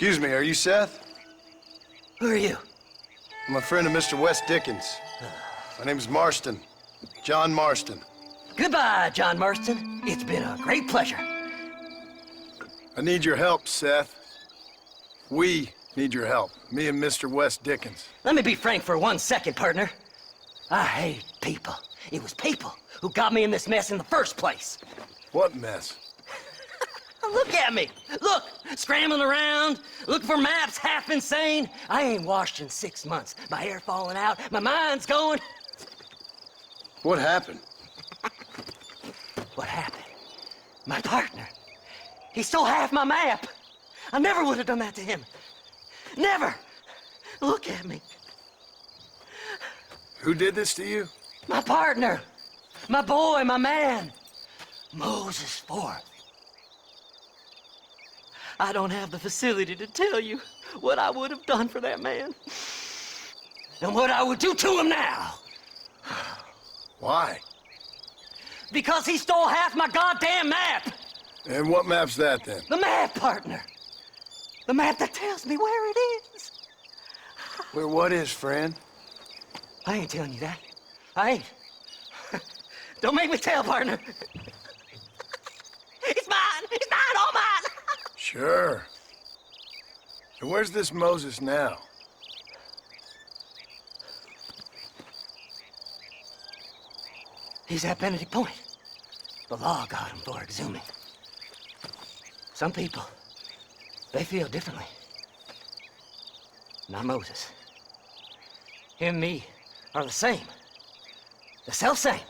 Excuse me, are you Seth? Who are you? I'm a friend of Mr. West Dickens. My name's Marston. John Marston. Goodbye, John Marston. It's been a great pleasure. I need your help, Seth. We need your help. Me and Mr. West Dickens. Let me be frank for 1 second, partner. I hate people. It was people who got me in this mess in the first place. What mess? Look at me. Look, scrambling around, looking for maps, half insane. I ain't washed in 6 months. My hair falling out, my mind's going. What happened? What happened? My partner. He stole half my map. I never would have done that to him. Never. Look at me. Who did this to you? My partner. My boy, my man. Moses Forth. I don't have the facility to tell you what I would have done for that man. And what I would do to him now. Why? Because he stole half my goddamn map. And what map's that then? The map, partner. The map that tells me where it is. Where what is, friend? I ain't telling you that. I ain't. Don't make me tell, partner. It's mine! It's mine! All mine! Sure. And where's this Moses now? He's at Benedict Point. The law got him for exhuming. Some people, they feel differently. Not Moses. Him and me are the same. The self-same.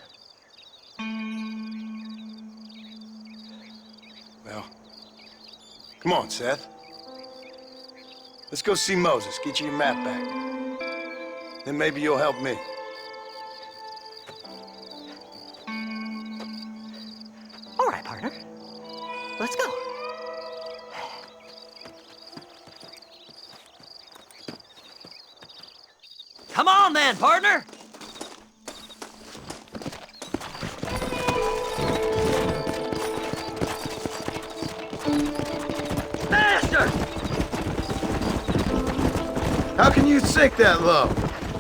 Well, come on, Seth. Let's go see Moses, get you your map back. Then maybe you'll help me. All right, partner. Let's go. Come on then, partner! Faster! How can you sink that low?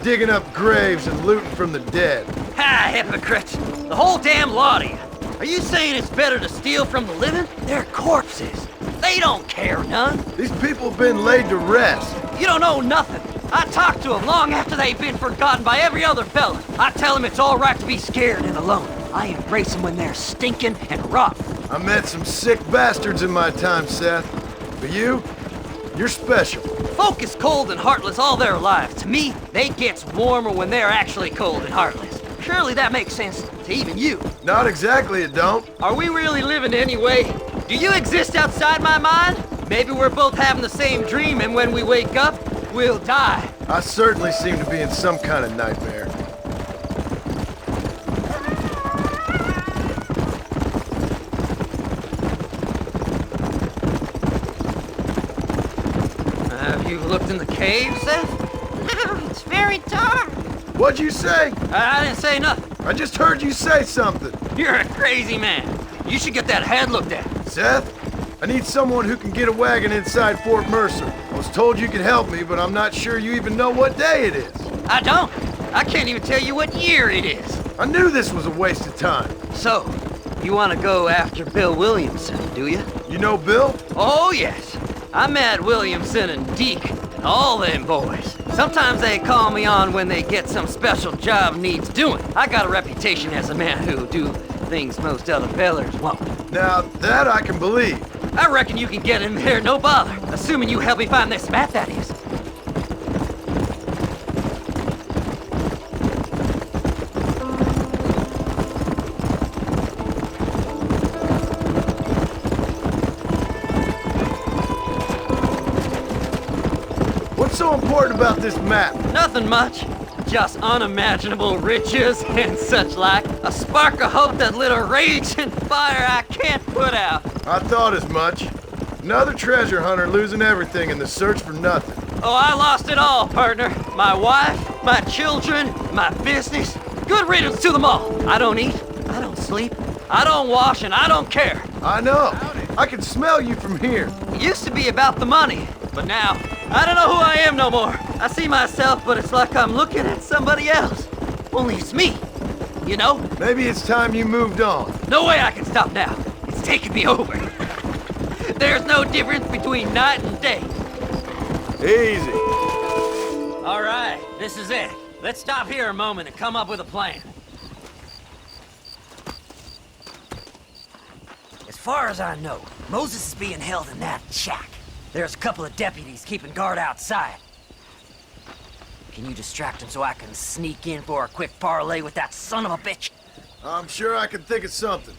Digging up graves and looting from the dead. Ha, hypocrite! The whole damn lot of you. Are you saying it's better to steal from the living? They're corpses. They don't care none. These people have been laid to rest. You don't know nothing. I talk to them long after they've been forgotten by every other fella. I tell them it's all right to be scared and alone. I embrace them when they're stinking and rough. I met some sick bastards in my time, Seth. But you're special. Folk is cold and heartless all their lives. To me, they gets warmer when they're actually cold and heartless. Surely that makes sense to even you. Not exactly, it don't. Are we really living anyway? Do you exist outside my mind? Maybe we're both having the same dream, and when we wake up, we'll die. I certainly seem to be in some kind of nightmare. Have you looked in the cave, Seth? It's very dark. What'd you say? I didn't say nothing. I just heard you say something. You're a crazy man. You should get that head looked at. Seth, I need someone who can get a wagon inside Fort Mercer. I was told you could help me, but I'm not sure you even know what day it is. I don't. I can't even tell you what year it is. I knew this was a waste of time. So, you want to go after Bill Williamson, do you? You know Bill? Oh, yes. I met Williamson and Deke and all them boys. Sometimes they call me on when they get some special job needs doing. I got a reputation as a man who'll do things most other fellers won't. Now, that I can believe. I reckon you can get in there, no bother. Assuming you help me find this map, that is. What's so important about this map? Nothing much. Just unimaginable riches and such like. A spark of hope that lit a raging fire I can't put out. I thought as much. Another treasure hunter losing everything in the search for nothing. Oh, I lost it all, partner. My wife, my children, my business. Good riddance to them all. I don't eat, I don't sleep, I don't wash, and I don't care. I know. I can smell you from here. It used to be about the money. But now, I don't know who I am no more. I see myself, but it's like I'm looking at somebody else. Only it's me, you know? Maybe it's time you moved on. No way I can stop now. It's taking me over. There's no difference between night and day. Easy. All right, this is it. Let's stop here a moment and come up with a plan. As far as I know, Moses is being held in that shack. There's a couple of deputies keeping guard outside. Can you distract him so I can sneak in for a quick parlay with that son of a bitch? I'm sure I can think of something.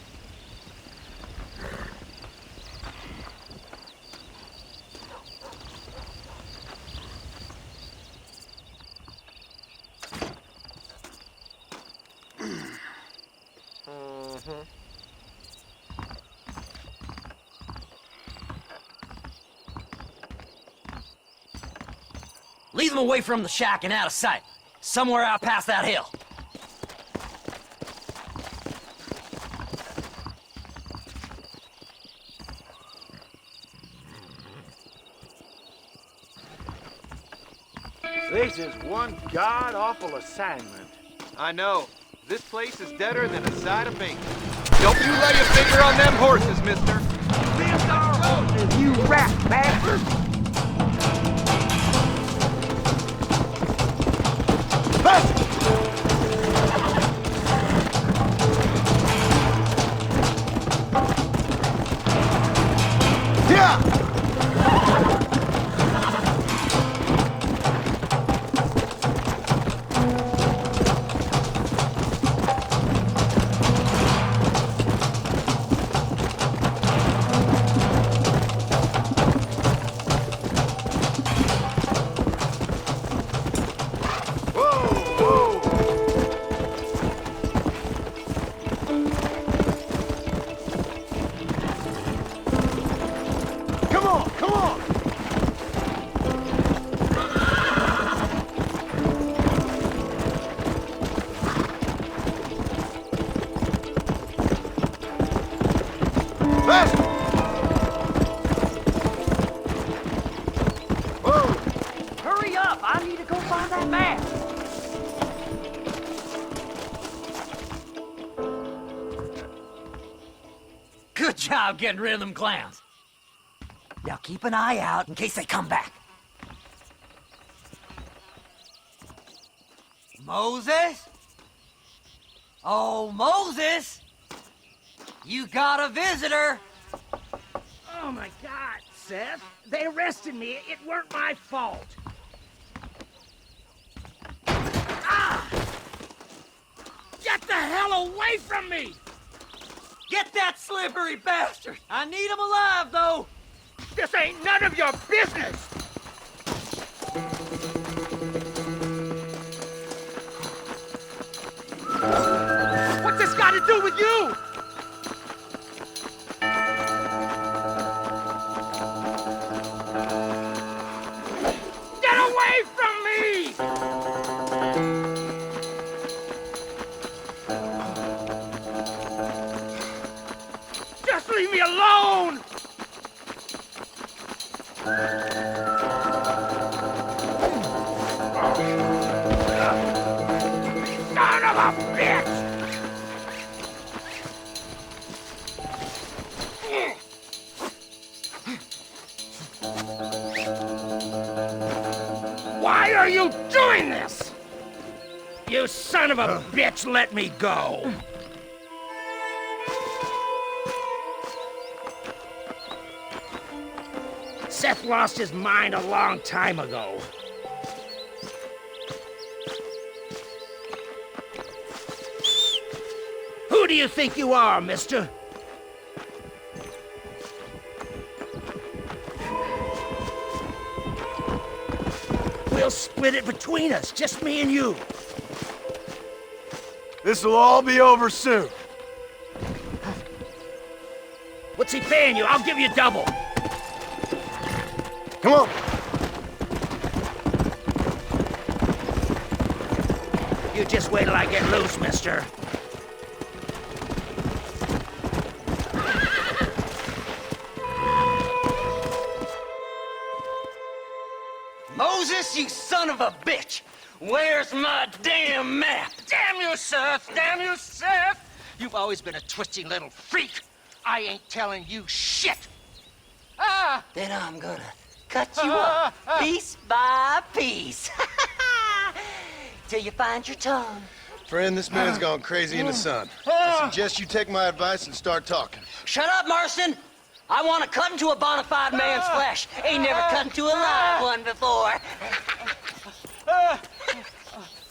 Lead them away from the shack and out of sight. Somewhere out past that hill. This is one god-awful assignment. I know. This place is deader than a side of bacon. Don't you lay a finger on them horses, mister. These are horses, you rat bastard! Hurry up! I need to go find that man! Good job getting rid of them clowns. Now keep an eye out in case they come back. Moses? Oh, Moses! You got a visitor! Oh my God, Seth. They arrested me. It weren't my fault. Ah! Get the hell away from me! Get that slippery bastard! I need him alive, though! This ain't none of your business! What's this got to do with you? Get away from me! Just leave me alone! Son of a bitch! Why are you doing this? You son of a bitch, let me go! Seth lost his mind a long time ago. Who do you think you are, mister? We'll split it between us, just me and you. This'll all be over soon. What's he paying you? I'll give you double. Come on. You just wait till I get loose, mister. you son of a bitch! Where's my damn map? Damn you, Seth! Damn you, Seth! You've always been a twisty little freak. I ain't telling you shit. Ah! Then I'm gonna cut you up piece by piece. Till you find your tongue. Friend, this man's gone crazy in the sun. I suggest you take my advice and start talking. Shut up, Marston! I want to cut into a bona fide man's flesh. Ain't never cut into a live one before.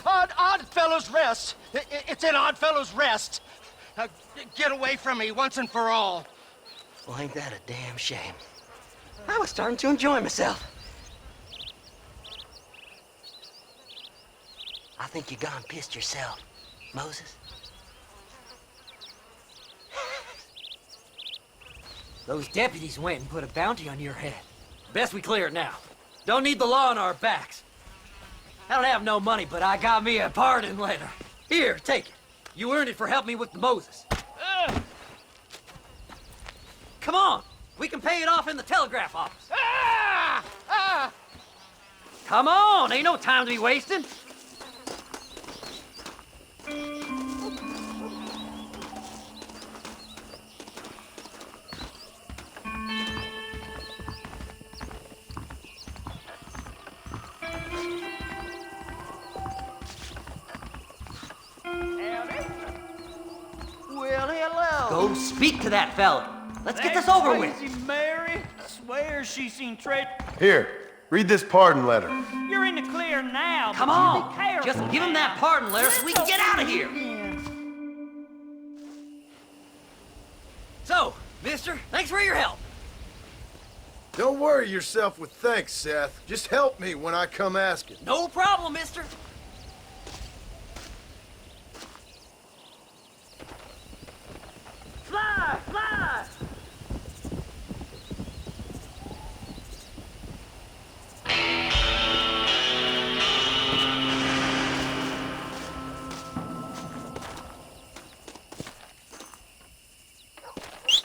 Odd Fellow's Rest. It's in Odd Fellow's Rest. Get away from me once and for all. Well, ain't that a damn shame? I was starting to enjoy myself. I think you gone pissed yourself, Moses. Those deputies went and put a bounty on your head. Best we clear it now. Don't need the law on our backs. I don't have no money, but I got me a pardon letter. Here, take it. You earned it for helping me with the Moses. Come on, we can pay it off in the telegraph office. Come on, ain't no time to be wasting. Well, hello. Go speak to that fella. Let's get this over with. Crazy Mary swears she's seen trade. Here, read this pardon letter. You're in the clear now. Come but you on, be careful just give him that now. pardon letter so we can get out of here. So, mister, thanks for your help. Don't worry yourself with thanks, Seth. Just help me when I come asking. No problem, mister. Fly, fly.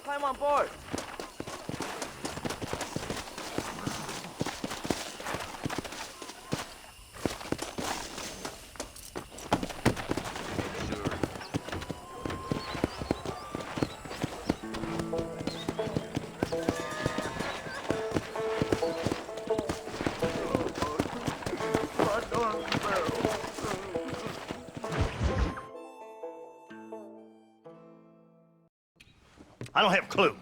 Climb on board. I don't have a clue. All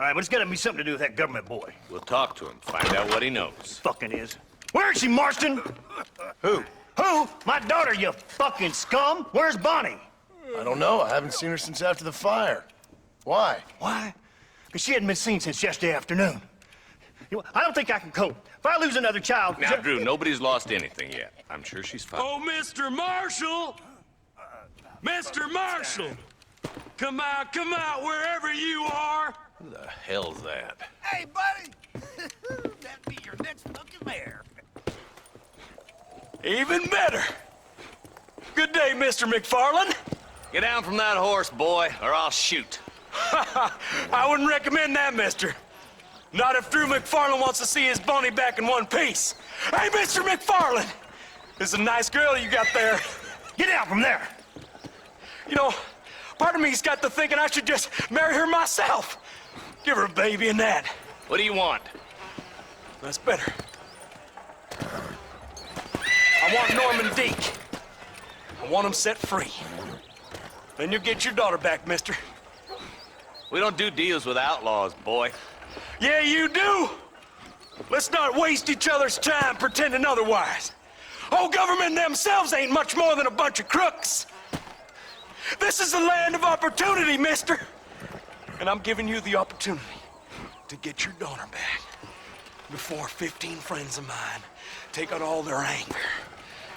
right, but it's gotta be something to do with that government boy. We'll talk to him, find out what he knows. Fucking is. Where is she, Marston? Who? Who? My daughter, you fucking scum! Where's Bonnie? I don't know. I haven't seen her since after the fire. Why? Why? Because she hadn't been seen since yesterday afternoon. You know, I don't think I can cope. If I lose another child... Now, Drew, nobody's lost anything yet. I'm sure she's fine. Oh, Mr. Marshall! Mr. Marshall! Come out, wherever you are! Who the hell's that? Hey, buddy! That'd be your next fucking mare. Even better! Good day, Mr. MacFarlane. Get down from that horse, boy, or I'll shoot. I wouldn't recommend that, mister. Not if Drew MacFarlane wants to see his Bonnie back in one piece. Hey, Mr. MacFarlane! This is a nice girl you got there. Get out from there! You know, part of me's got to thinking I should just marry her myself. Give her a baby and that. What do you want? That's better. I want Norman Deke. I want him set free. Then you'll get your daughter back, mister. We don't do deals with outlaws, boy. Yeah, you do! Let's not waste each other's time pretending otherwise. Oh, government themselves ain't much more than a bunch of crooks. This is the land of opportunity, mister. And I'm giving you the opportunity to get your daughter back before 15 friends of mine take out all their anger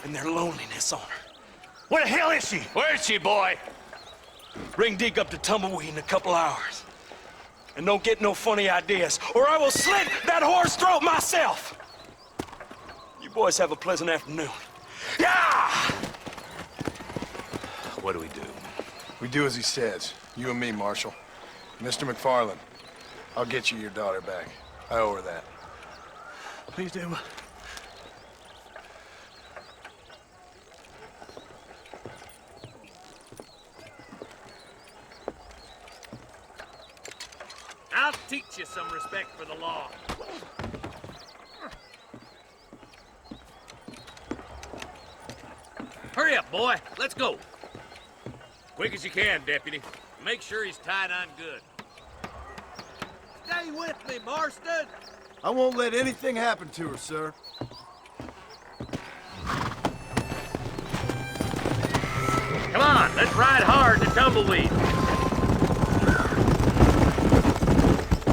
and their loneliness on her. Where the hell is she? Where is she, boy? Bring Deke up to Tumbleweed in a couple hours. And don't get no funny ideas, or I will slit that horse throat myself. You boys have a pleasant afternoon. Yeah! What do we do? We do as he says. You and me, Marshal. Mr. MacFarlane, I'll get you your daughter back. I owe her that. Please do. I'll teach you some respect for the law. Hurry up, boy. Let's go. Quick as you can, Deputy. Make sure he's tied on good. Stay with me, Marston. I won't let anything happen to her, sir. Come on, let's ride hard to Tumbleweed.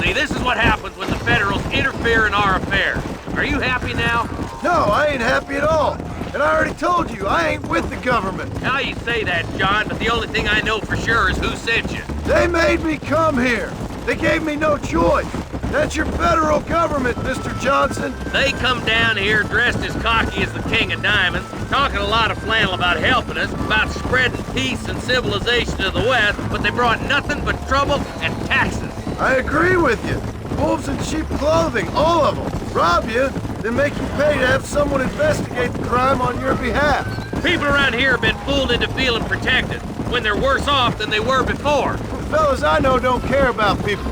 See, this is what happens when the Federals interfere in our affairs. Are you happy now? No, I ain't happy at all. And I already told you, I ain't with the government. Now you say that, John, but the only thing I know for sure is who sent you. They made me come here. They gave me no choice. That's your federal government, Mr. Johnson. They come down here dressed as cocky as the King of Diamonds, talking a lot of flannel about helping us, about spreading peace and civilization to the West, but they brought nothing but trouble and taxes. I agree with you. Wolves in sheep clothing, all of them. Rob you, then make you pay to have someone investigate the crime on your behalf. People around here have been fooled into feeling protected, when they're worse off than they were before. Fellas I know don't care about people.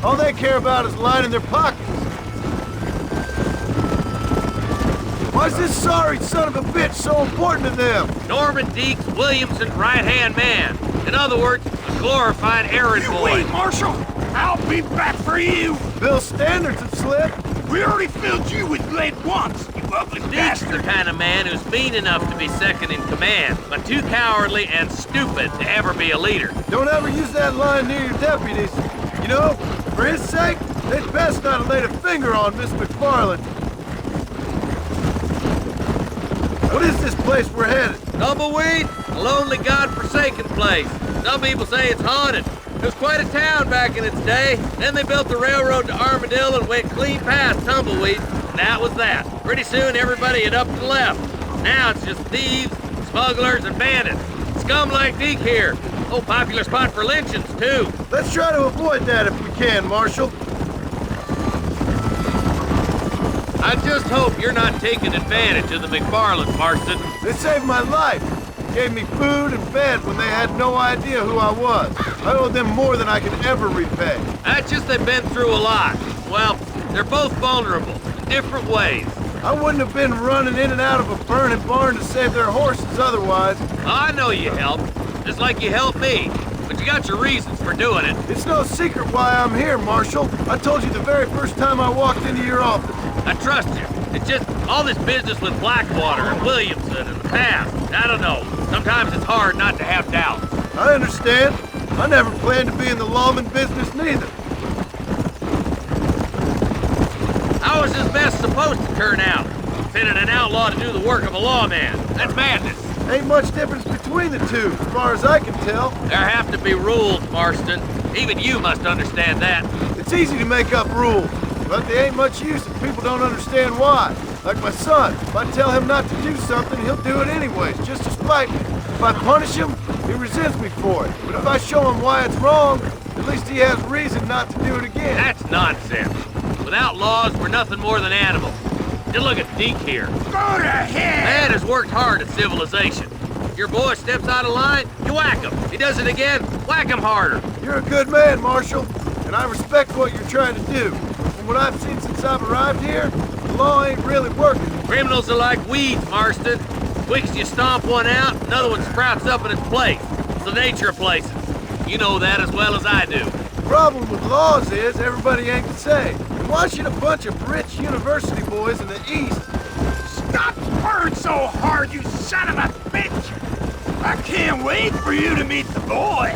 All they care about is lining their pockets. Why's this sorry son of a bitch so important to them? Norman Deeks Williamson's right-hand man. In other words, a glorified errand boy. Wait, Marshal! I'll be back for you! Bill's standards have slipped. We already filled you with lead once, you ugly Deeks is the bastard! kind of man who's mean enough to be second in command, but too cowardly and stupid to ever be a leader. Don't ever use that line near your deputies. You know, for his sake, they'd best not have laid a finger on Miss MacFarlane. What is this place we're headed? Tumbleweed? A lonely, god-forsaken place. Some people say it's haunted. It was quite a town back in its day. Then they built the railroad to Armadillo and went clean past Tumbleweed, and that was that. Pretty soon everybody had up and left. Now it's just thieves, smugglers, and bandits. Scum like Deke here. Oh, popular spot for lynchings, too. Let's try to avoid that if we can, Marshal. I just hope you're not taking advantage of the MacFarlanes, Marston. They saved my life. Gave me food and bed when they had no idea who I was. I owe them more than I can ever repay. That's just they've been through a lot. Well, they're both vulnerable in different ways. I wouldn't have been running in and out of a burning barn to save their horses otherwise. I know you helped, just like you helped me. But you got your reasons for doing it. It's no secret why I'm here, Marshal. I told you the very first time I walked into your office. I trust you. It's just all this business with Blackwater and Williamson and the past. I don't know. Sometimes it's hard not to have doubts. I understand. I never planned to be in the lawman business neither. How is this mess supposed to turn out? Sending an outlaw to do the work of a lawman. That's madness. Ain't much difference between the two, as far as I can tell. There have to be rules, Marston. Even you must understand that. It's easy to make up rules, but they ain't much use if people don't understand why. Like my son, if I tell him not to do something, he'll do it anyways, just to spite me. If I punish him, he resents me for it. But if I show him why it's wrong, at least he has reason not to do it again. That's nonsense. Without laws, we're nothing more than animals. Just look at Deke here. Go to hell! Man has worked hard at civilization. If your boy steps out of line, you whack him. He does it again, whack him harder. You're a good man, Marshal, and I respect what you're trying to do. But from what I've seen since I've arrived here, the law ain't really working. Criminals are like weeds, Marston. Quick as you stomp one out, another one sprouts up in its place. It's the nature of places. You know that as well as I do. The problem with laws is everybody ain't the same. And why should a bunch of rich university boys in the East... Stop purring so hard, you son of a bitch! I can't wait for you to meet the boy!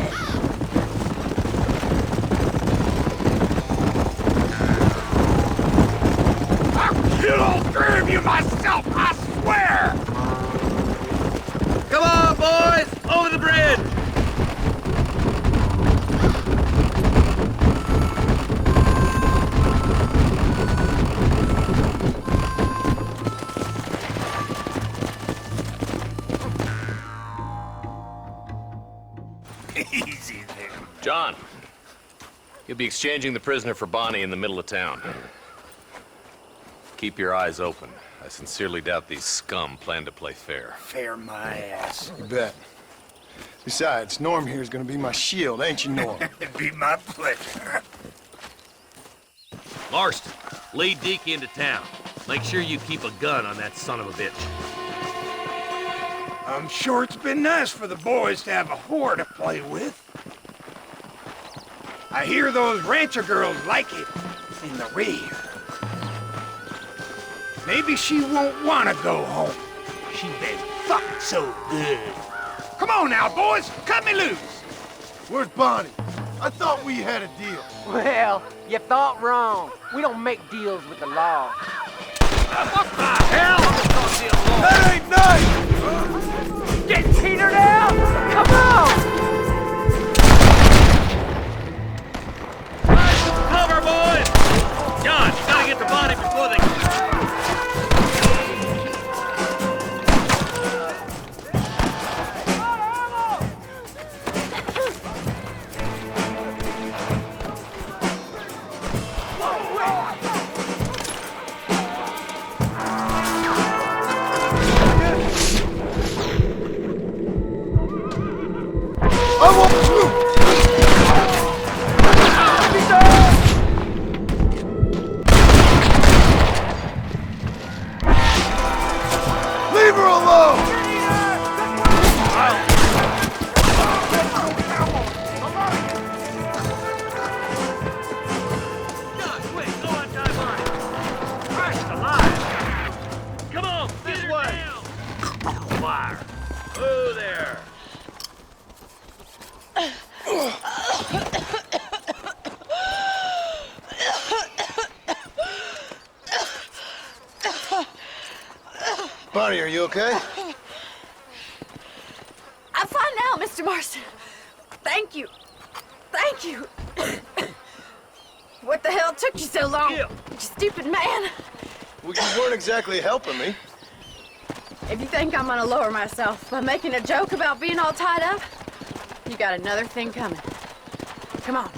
I'll kill all three of you myself, I swear! Come on, boys! Over the bridge! Easy there. John, you'll be exchanging the prisoner for Bonnie in the middle of town. Keep your eyes open. I sincerely doubt these scum plan to play fair. Fair my ass. You bet. Besides, Norm here is gonna be my shield, ain't you, Norm? It'd be my pleasure. Marston, lead Deke into town. Make sure you keep a gun on that son of a bitch. I'm sure it's been nice for the boys to have a whore to play with. I hear those rancher girls like it in the rear. Maybe she won't want to go home. She's been fucked so good. Come on now, boys, cut me loose. Where's Bonnie? I thought we had a deal. Well, you thought wrong. We don't make deals with the law. What the hell? That ain't nice! Get petered out! Come on! Cover, boys! John, gotta get the body before they... I won't shoot! Leave her alone! John, quick, go on time on it. Christ alive! Come on, this way! Fire! Oh, there! Bonnie, are you okay? I'm fine now, Mr. Marston. Thank you. Thank you. What the hell took you so long? Kill. You stupid man. Well, you weren't exactly helping me. If you think I'm gonna lower myself by making a joke about being all tied up, you got another thing coming. Come on.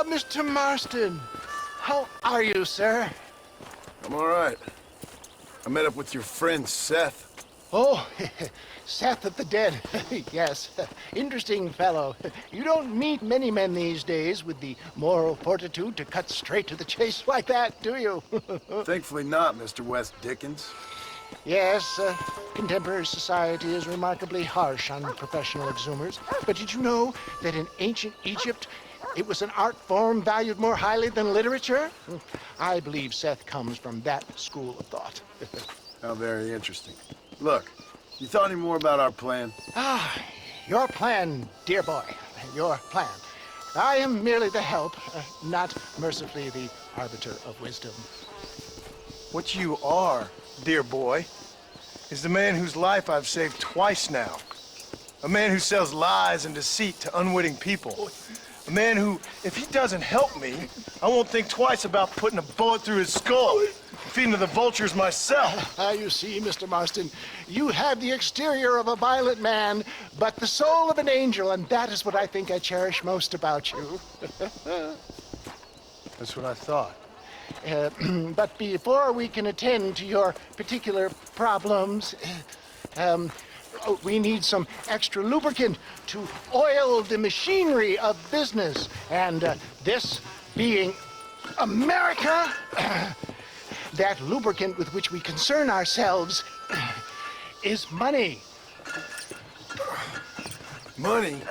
Mr. Marston, how are you, sir? I'm all right. I met up with your friend, Seth. Oh, Seth of the Dead. Yes, interesting fellow. You don't meet many men these days with the moral fortitude to cut straight to the chase like that, do you? Thankfully not, Mr. West Dickens. Yes, contemporary society is remarkably harsh on professional exhumers. But did you know that in ancient Egypt, it was an art form valued more highly than literature? I believe Seth comes from that school of thought. How very interesting. Look, you thought any more about our plan? Your plan, dear boy. Your plan. I am merely the help, not mercifully the arbiter of wisdom. What you are, dear boy, is the man whose life I've saved twice now. A man who sells lies and deceit to unwitting people. A man who, if he doesn't help me, I won't think twice about putting a bullet through his skull, feeding to the vultures myself. You see, Mr. Marston, you have the exterior of a violent man, but the soul of an angel, and that is what I think I cherish most about you. That's what I thought. But before we can attend to your particular problems, we need some extra lubricant to oil the machinery of business. And this being America, that lubricant with which we concern ourselves is money. Money?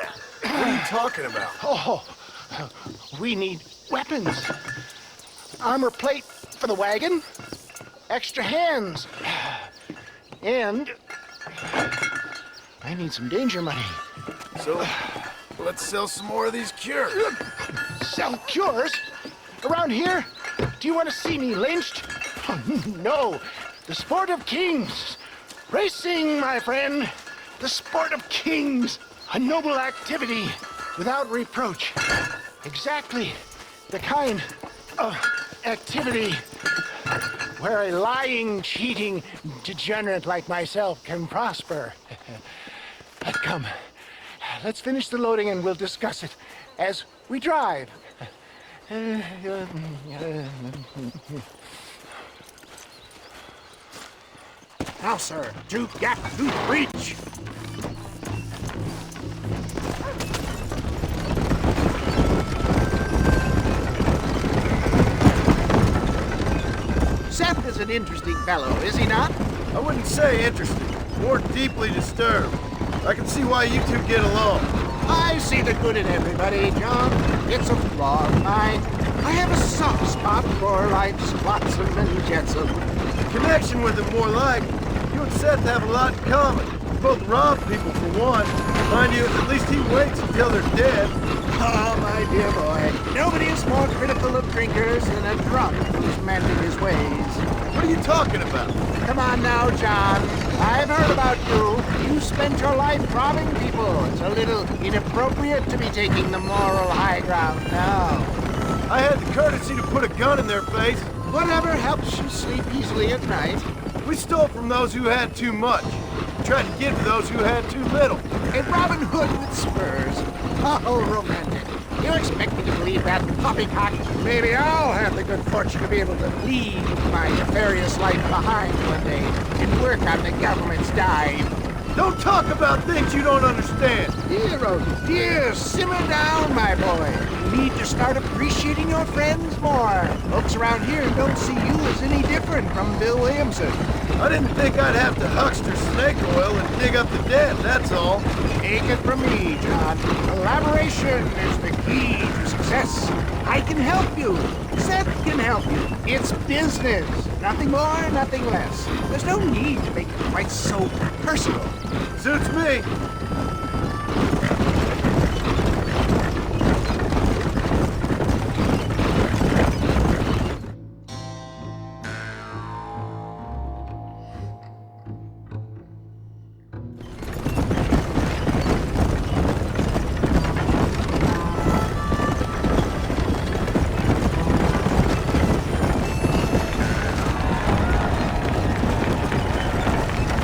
What are you talking about? Oh, we need weapons. Armor plate for the wagon, extra hands, and I need some danger money. So, let's sell some more of these cures. Sell cures? Around here? Do you want to see me lynched? Oh, no. The sport of kings. Racing, my friend. The sport of kings. A noble activity without reproach. Exactly the kind of activity where a lying, cheating degenerate like myself can prosper. But come, let's finish the loading and we'll discuss it as we drive. Now, sir, to gap to breach. Seth is an interesting fellow, is he not? I wouldn't say interesting, more deeply disturbed. I can see why you two get along. I see the good in everybody, John. It's a flaw of mine. I have a soft spot for life's flotsam and jetsam. Connection with him, more like. You and Seth have a lot in common. You both rob people for one. Mind you, at least he waits until they're dead. Oh, my dear boy. Nobody is more critical of drinkers than a drunk who's mending his ways. What are you talking about? Come on now, John. I've heard about you. You spent your life robbing people. It's a little inappropriate to be taking the moral high ground now. I had the courtesy to put a gun in their face. Whatever helps you sleep easily at night. We stole from those who had too much. Tried to give to those who had too little. A Robin Hood with spurs. Oh, romantic. You expect me to believe that poppycock? Maybe I'll have the good fortune to be able to leave my nefarious life behind one day and work on the government's dime. Don't talk about things you don't understand. Dear, simmer down, my boy. You need to start appreciating your friends more. Folks around here don't see you as any different from Bill Williamson. I didn't think I'd have to huckster snake oil and dig up the dead, that's all. Take it from me, John. Collaboration is the key to success. I can help you. Seth can help you. It's business. Nothing more, nothing less. There's no need to make it quite so personal. Suits me.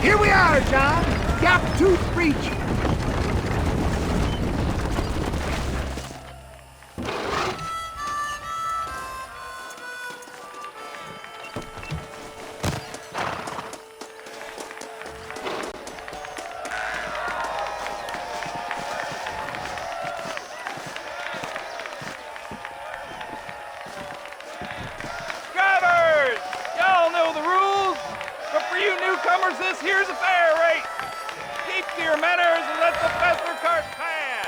Here we are, John. Gap Tooth Breach. Drivers! Y'all know the rules, but for you newcomers, this here's a fair rate. Keep to your manners and let the faster cart pass.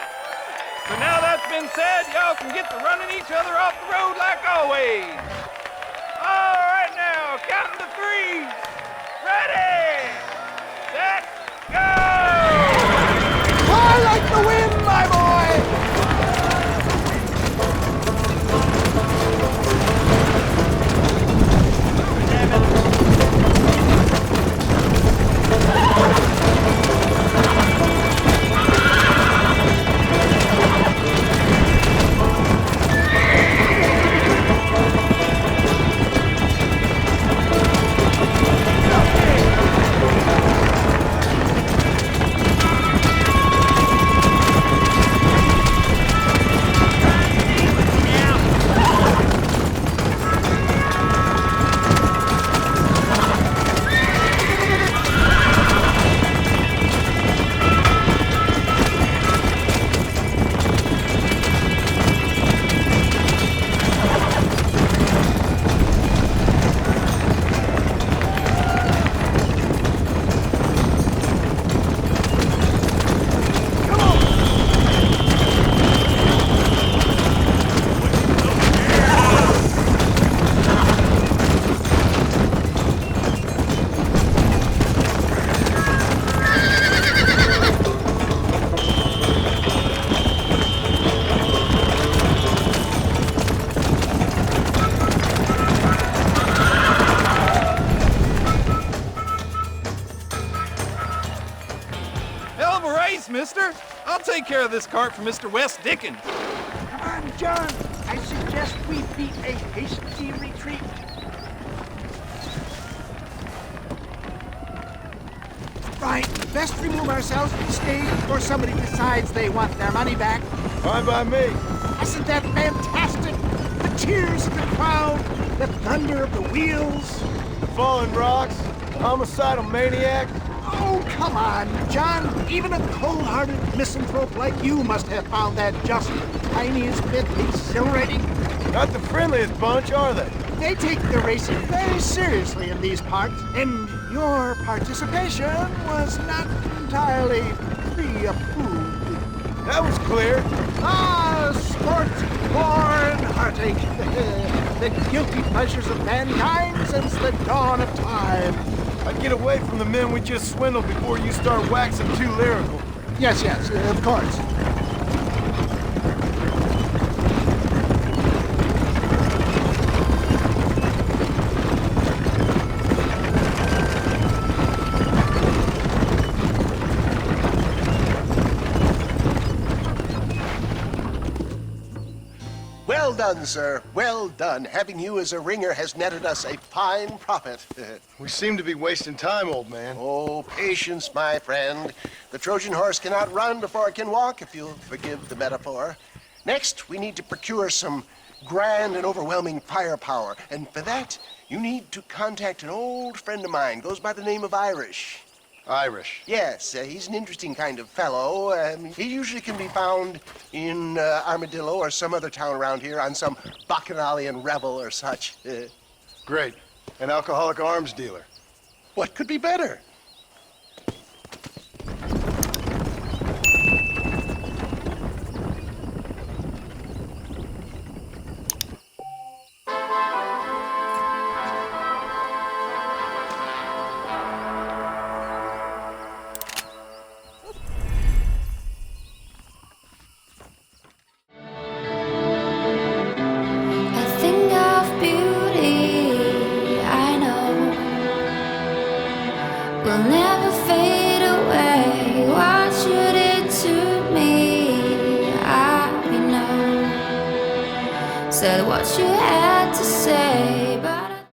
So now that's been said, y'all can get to running each other off the road like always. All right now, counting to three. Ready, set, go! All Thanks, mister. I'll take care of this cart for Mr. West Dickens. Come on, John. I suggest we beat a hasty retreat. Right, best remove ourselves from the stage before somebody decides they want their money back. Fine by me. Isn't that fantastic? The cheers of the crowd, the thunder of the wheels. The falling rocks, the homicidal maniac. Oh, come on, John. Even a cold-hearted misanthrope like you must have found that just the tiniest bit exhilarating. Not the friendliest bunch, are they? They take the racing very seriously in these parts, and your participation was not entirely pre-approved. That was clear. Ah, sport, war, and heartache. The guilty pleasures of mankind since the dawn of time. I'd get away from the men we just swindled before you start waxing too lyrical. Yes, of course. Well done, sir. Well done. Having you as a ringer has netted us a fine profit. We seem to be wasting time, old man. Oh, patience, my friend. The Trojan horse cannot run before it can walk, if you'll forgive the metaphor. Next, we need to procure some grand and overwhelming firepower. And for that, you need to contact an old friend of mine. Goes by the name of Irish. Irish. Yes, he's an interesting kind of fellow. He usually can be found in Armadillo or some other town around here on some bacchanalian revel or such. Great. An alcoholic arms dealer. What could be better? Will never fade away. What should it to me? I know. Said what you had to say, but